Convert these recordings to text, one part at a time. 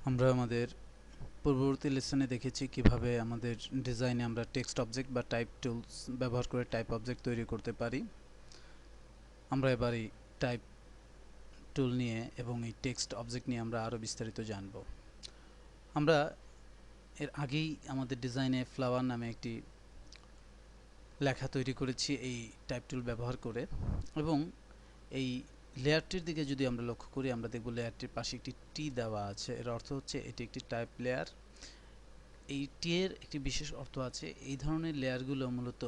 আমরা আমাদের পূর্ববর্তী লেসনে দেখেছি কিভাবে আমাদের ডিজাইনে আমরা টেক্সট অবজেক্ট বা টাইপ টুলস ব্যবহার করে টাইপ অবজেক্ট তৈরি করতে পারি। আমরা এবার এই টাইপ টুল নিয়ে এবং এই টেক্সট অবজেক্ট নিয়ে আমরা আরও বিস্তারিত জানব। আমরা এর আগেই আমাদের ডিজাইনে ফ্লাওয়ার নামে একটি লেখা তৈরি করেছি এই টাইপ টুল ব্যবহার করে, এবং এই লেয়ারটির দিকে যদি আমরা লক্ষ্য করি আমরা দেখব লেয়ারটির পাশে একটি টি দেওয়া আছে। এর অর্থ হচ্ছে এটি একটি টাইপ লেয়ার। এই টি এর একটি বিশেষ অর্থ আছে। এই ধরনের লেয়ারগুলো মূলত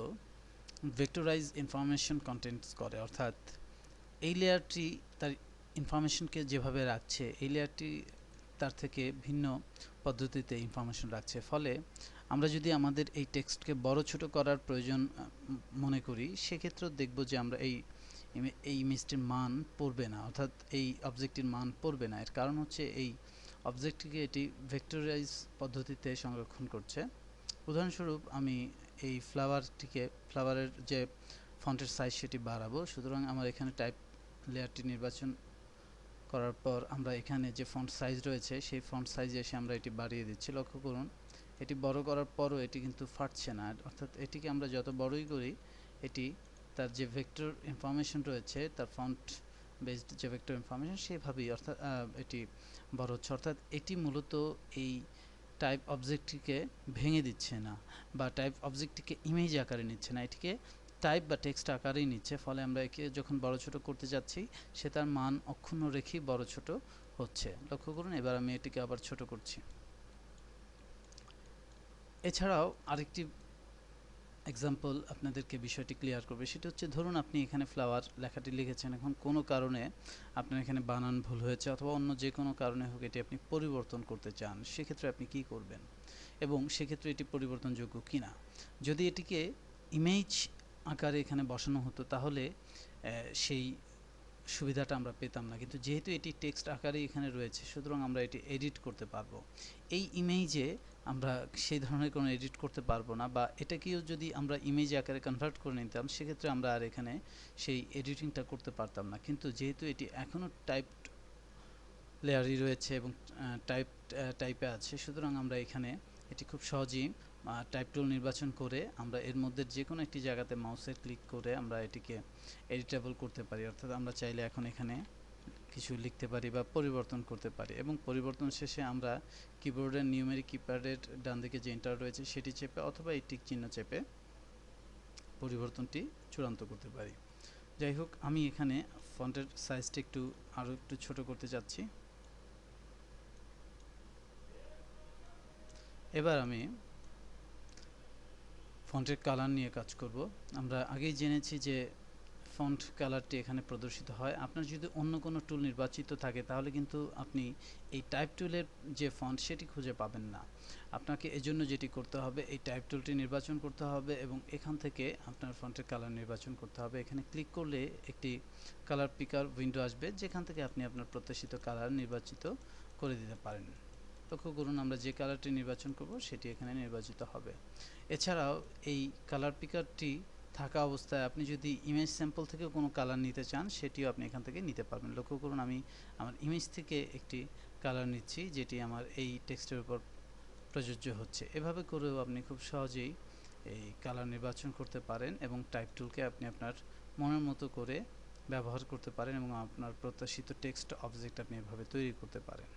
ভেক্টরাইজ ইনফরমেশন কন্টেন্টস করে, অর্থাৎ এই লেয়ারটি তার ইনফরমেশনকে যেভাবে রাখছে এই লেয়ারটি তার থেকে ভিন্ন পদ্ধতিতে ইনফরমেশন রাখছে। ফলে আমরা যদি আমাদের এই টেক্সটকে বড় ছোট করার প্রয়োজন মনে করি, সেক্ষেত্রেও দেখব যে আমরা এই ইমেজটির মান পড়বে না, অর্থাৎ এই অবজেক্টটির মান পড়বে না। এর কারণ হচ্ছে এই অবজেক্টটিকে এটি ভেক্টরাইজ পদ্ধতিতে সংরক্ষণ করছে। উদাহরণস্বরূপ আমি এই ফ্লাওয়ারের যে ফন্টের সাইজ সেটি বাড়াবো। সুতরাং আমার এখানে টাইপ লেয়ারটি নির্বাচন করার পর আমরা এখানে যে ফন্ট সাইজ রয়েছে সেই ফন্ট সাইজে এসে আমরা এটি বাড়িয়ে দিচ্ছি। লক্ষ্য করুন, এটি বড় করার পরও এটি কিন্তু ফাটছে না, অর্থাৎ এটিকে আমরা যত বড়ই করি এটি তার যে ভেক্টর ইনফরমেশন রয়েছে, তার ফন্ট বেসড যে ভেক্টর ইনফরমেশন সেভাবেই অর্থাৎ এটি বড় হচ্ছে। অর্থাৎ এটি মূলত এই টাইপ অবজেক্টটিকে ভেঙে দিচ্ছে না বা টাইপ অবজেক্টটিকে ইমেজ আকারে নিচ্ছে না, এটিকে টাইপ বা টেক্সট আকারেই নিচ্ছে। ফলে আমরা একে যখন বড় ছোট করতে যাচ্ছি সে তার মান অক্ষুণ্ণ রেখেই বড় ছোট হচ্ছে। লক্ষ্য করুন, এবার আমি এটিকে আবার ছোট করছি। এছাড়াও আরেকটি এক্সাম্পল আপনাদেরকে বিষয়টি ক্লিয়ার করবে। সেটা হচ্ছে, ধরুন আপনি এখানে ফ্লাওয়ার লেখাটি লিখেছেন, এখন কোনো কারণে আপনার এখানে বানান ভুল হয়েছে অথবা অন্য যে কোনো কারণে হোক এটি আপনি পরিবর্তন করতে চান। সেক্ষেত্রে আপনি কি করবেন এবং সেক্ষেত্রে এটি পরিবর্তনযোগ্য কিনা। যদি এটিকে ইমেজ আকারে এখানে বসানো হতো তাহলে সেই সুবিধাটা আমরা পেতাম না, কিন্তু যেহেতু এটি টেক্সট আকারে এখানে রয়েছে সুতরাং আমরা এটি এডিট করতে পারবো। এই ইমেজে আমরা সেই ধরনের কোনো এডিট করতে পারবো না, বা এটাকেও যদি আমরা ইমেজ আকারে কনভার্ট করে নিতাম সেক্ষেত্রে আমরা আর এখানে সেই এডিটিংটা করতে পারতাম না। কিন্তু যেহেতু এটি এখনও টাইপড লেয়ারই রয়েছে এবং টাইপে আছে, সুতরাং আমরা এখানে এটি খুব সহজেই টাইপ টুল নির্বাচন করে আমরা এর মধ্যে যে কোনো একটি জায়গাতে মাউসের ক্লিক করে আমরা এটিকে এডিটেবল করতে পারি। অর্থাৎ আমরা চাইলে এখন এখানে কিছু লিখতে পারি বা পরিবর্তন করতে পারি, এবং পরিবর্তন শেষে আমরা কিবোর্ডের নিউমেরিক কিপ্যাডের ডান দিকে যে এন্টার রয়েছে সেটি চেপে অথবা এই টিক চিহ্ন চেপে পরিবর্তনটি চূড়ান্ত করতে পারি। যাই হোক, আমি এখানে ফন্টের সাইজটা আরও একটু ছোট করতে যাচ্ছি। এবার আমি ফন্টের কালার নিয়ে কাজ করব। আমরা আগেই জেনেছি যে ফন্ট কালারটি এখানে প্রদর্শিত হয়। আপনার যদি অন্য কোনো টুল নির্বাচিত থাকে তাহলে কিন্তু আপনি এই টাইপ টুলের যে ফন্ট সেটি খুঁজে পাবেন না। আপনাকে এজন্য যেটি করতে হবে, এই টাইপ টুলটি নির্বাচন করতে হবে এবং এখান থেকে আপনার ফন্টের কালার নির্বাচন করতে হবে। এখানে ক্লিক করলে একটি কালার পিকার উইন্ডো আসবে, যেখান থেকে আপনি আপনার প্রত্যাশিত কালার নির্বাচিত করে দিতে পারেন। লক্ষ্য করুন, আমরা যে কালারটি নির্বাচন করব সেটি এখানে নির্বাচিত হবে। এছাড়াও এই কালার পিকারটি থাকা অবস্থায় আপনি যদি ইমেজ স্যাম্পল থেকে কোনো কালার নিতে চান সেটিও আপনি এখান থেকে নিতে পারবেন। লক্ষ্য করুন, আমি আমার ইমেজ থেকে একটি কালার নিচ্ছি যেটি আমার এই টেক্সটের উপর প্রযোজ্য হচ্ছে। এভাবে করেও আপনি খুব সহজেই এই কালার নির্বাচন করতে পারেন এবং টাইপ টুলকে আপনি আপনার মনের মতো করে ব্যবহার করতে পারেন এবং আপনার প্রত্যাশিত টেক্সট অবজেক্ট আপনি এভাবে তৈরি করতে পারেন।